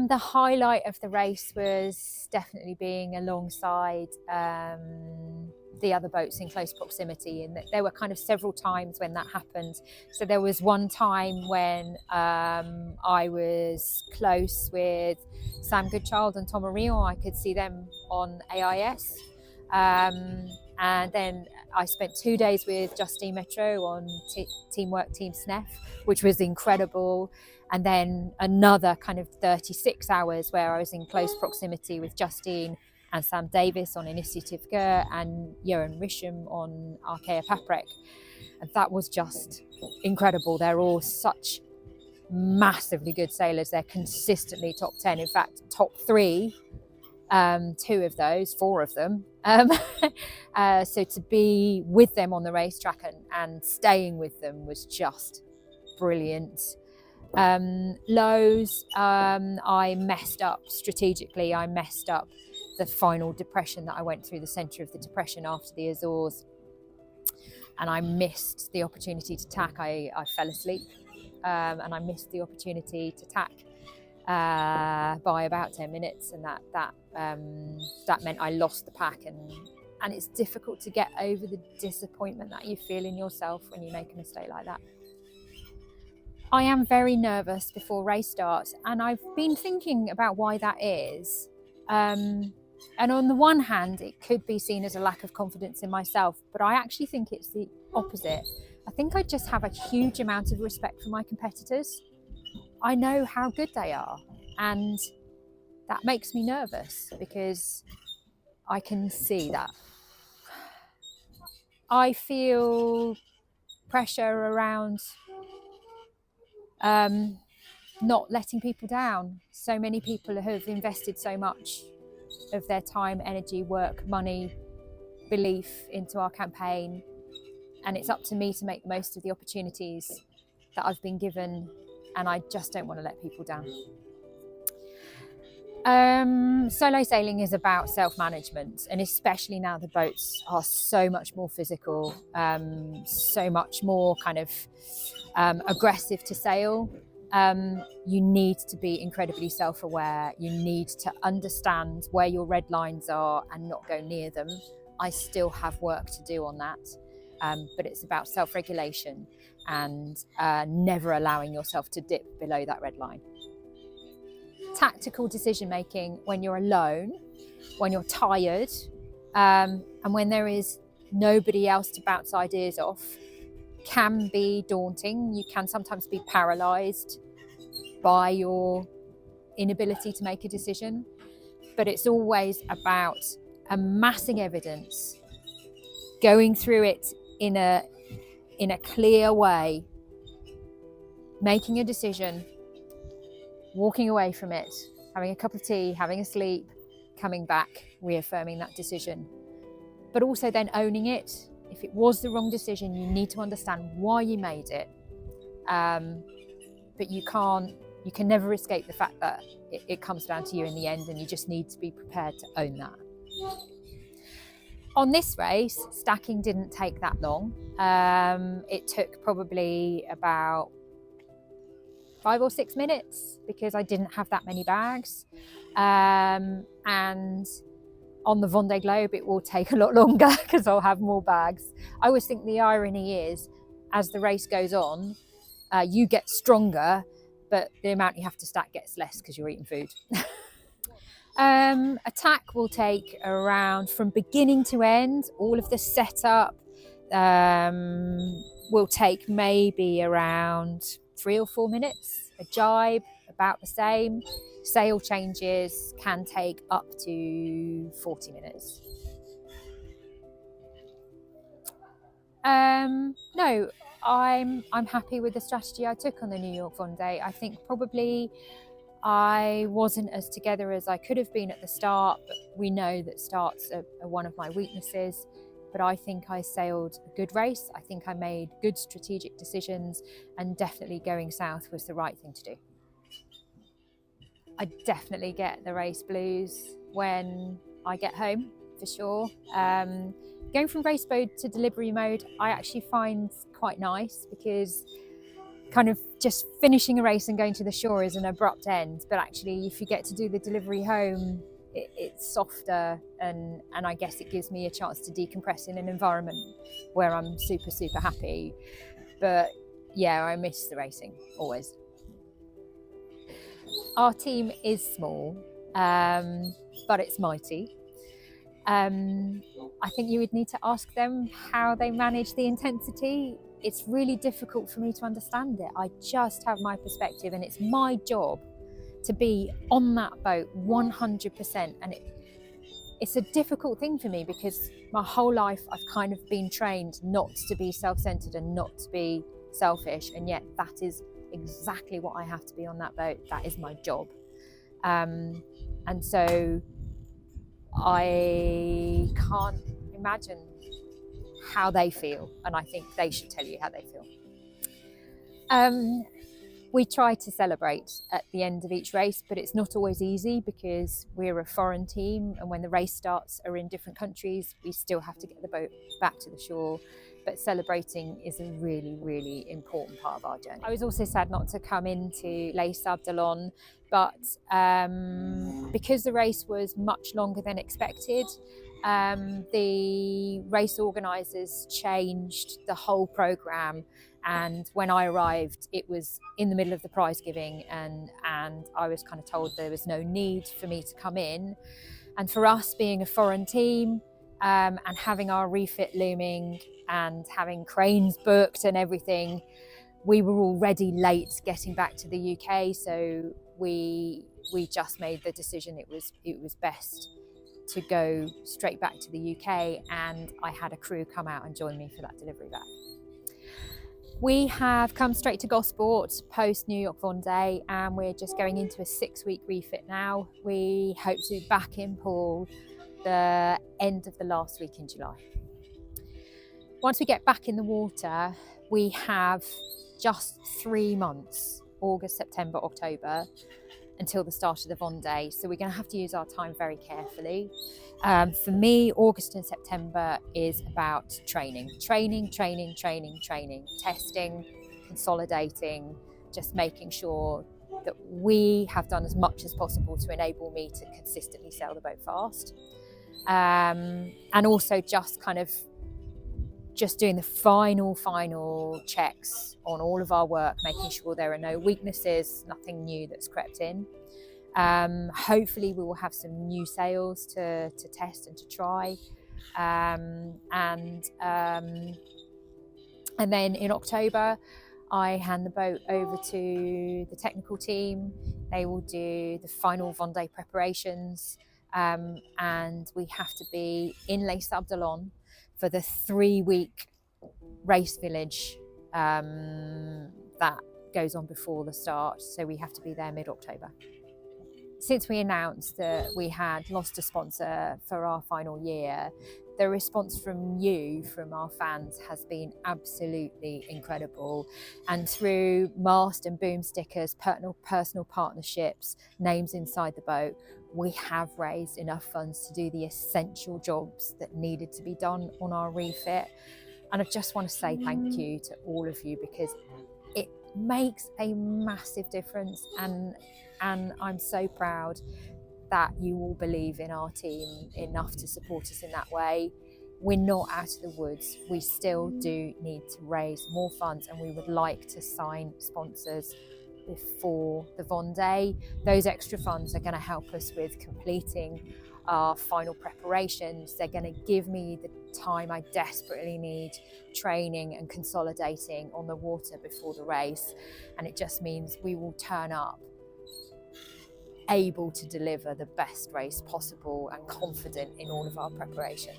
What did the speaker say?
the highlight of the race was definitely being alongside the other boats in close proximity, and there were kind of several times when that happened. So there was one time when I was close with Sam Goodchild and Tom Orion. I could see them on AIS. And then I spent 2 days with Justine Metro on Teamwork Team SNEF, which was incredible. And then another kind of 36 hours where I was in close proximity with Justine and Sam Davis on Initiative Ger and Johan Risham on Arkea Paprec. And that was just incredible. They're all such massively good sailors. They're consistently top 10. In fact, top 3, 2 of those, 4 of them. So to be with them on the racetrack and staying with them was just brilliant. Lows, I messed up strategically. I messed up the final depression that I went through, the centre of the depression after the Azores, and I missed the opportunity to tack. I fell asleep, and I missed the opportunity to tack by about 10 minutes, and that meant I lost the pack, and it's difficult to get over the disappointment that you feel in yourself when you make a mistake like that. I am very nervous before race starts, and I've been thinking about why that is. And on the one hand, it could be seen as a lack of confidence in myself, but I actually think it's the opposite. I think I just have a huge amount of respect for my competitors. I know how good they are, and that makes me nervous because I can see that. I feel pressure around not letting people down. So many people have invested so much of their time, energy, work, money, belief into our campaign, and it's up to me to make the most of the opportunities that I've been given, and I just don't want to let people down. Solo sailing is about self-management, and especially now the boats are so much more physical, so much more kind of aggressive to sail. You need to be incredibly self-aware. You need to understand where your red lines are and not go near them. I still have work to do on that, but it's about self-regulation and never allowing yourself to dip below that red line. Tactical decision-making when you're alone, when you're tired, and when there is nobody else to bounce ideas off, can be daunting. You can sometimes be paralysed by your inability to make a decision, but it's always about amassing evidence, going through it in a clear way, making a decision, walking away from it, having a cup of tea, having a sleep, coming back, reaffirming that decision, but also then owning it. If it was the wrong decision, you need to understand why you made it. But you can never escape the fact that it comes down to you in the end, and you just need to be prepared to own that. On this race, stacking didn't take that long. It took probably about 5 or 6 minutes because I didn't have that many bags. And on the Vendée Globe, it will take a lot longer because I'll have more bags. I always think the irony is, as the race goes on, you get stronger, but the amount you have to stack gets less because you're eating food. Attack will take around, from beginning to end, all of the setup will take maybe around 3 or 4 minutes. A jibe, about the same. Sail changes can take up to 40 minutes. No, I'm happy with the strategy I took on the New York Vendée. I think probably I wasn't as together as I could have been at the start, but we know that starts are one of my weaknesses. But I think I sailed a good race. I think I made good strategic decisions, and definitely going south was the right thing to do. I definitely get the race blues when I get home, for sure. Going from race mode to delivery mode, I actually find quite nice because kind of just finishing a race and going to the shore is an abrupt end, but actually if you get to do the delivery home, it's softer, and I guess it gives me a chance to decompress in an environment where I'm super happy. But yeah, I miss the racing always. Our team is small, but it's mighty. I think you would need to ask them how they manage the intensity. It's really difficult for me to understand it. I just have my perspective, and it's my job to be on that boat 100%. And it's a difficult thing for me because my whole life I've kind of been trained not to be self-centered and not to be selfish, and yet that is exactly what I have to be on that boat. That is my job. And so I can't imagine how they feel, and I think they should tell you how they feel. We try to celebrate at the end of each race, but it's not always easy because we're a foreign team, and when the race starts are in different countries, we still have to get the boat back to the shore. But celebrating is a really important part of our journey. I was also sad not to come into Les Sables d'Olonne, but because the race was much longer than expected, the race organisers changed the whole programme, and when I arrived it was in the middle of the prize giving, and I was kind of told there was no need for me to come in. And for us, being a foreign team and having our refit looming and having cranes booked and everything, we were already late getting back to the UK, so we just made the decision it was best to go straight back to the UK, and I had a crew come out and join me for that delivery back. We have come straight to Gosport post New York Vendée, and we're just going into a 6-week refit now. We hope to be back in pool the end of the last week in July. Once we get back in the water, we have just 3 months, August, September, October, until the start of the Vendée. So we're going to have to use our time very carefully. For me, August and September is about training, testing, consolidating, just making sure that we have done as much as possible to enable me to consistently sail the boat fast. And also just doing the final checks on all of our work, making sure there are no weaknesses, nothing new that's crept in. Hopefully we will have some new sails to test and to try. And then in October, I hand the boat over to the technical team. They will do the final Vendée preparations, and we have to be in Les Sables d'Olonne for the 3-week race village that goes on before the start. So we have to be there mid-October. Since we announced that we had lost a sponsor for our final year, the response from you, from our fans, has been absolutely incredible. And through mast and boom stickers, personal partnerships, names inside the boat, we have raised enough funds to do the essential jobs that needed to be done on our refit. And I just want to say thank you to all of you, because it makes a massive difference, and I'm so proud that you all believe in our team enough to support us in that way. We're not out of the woods. We still do need to raise more funds, and we would like to sign sponsors before the Vendée. Those extra funds are going to help us with completing our final preparations. They're going to give me the time I desperately need training and consolidating on the water before the race, and it just means we will turn up able to deliver the best race possible and confident in all of our preparation.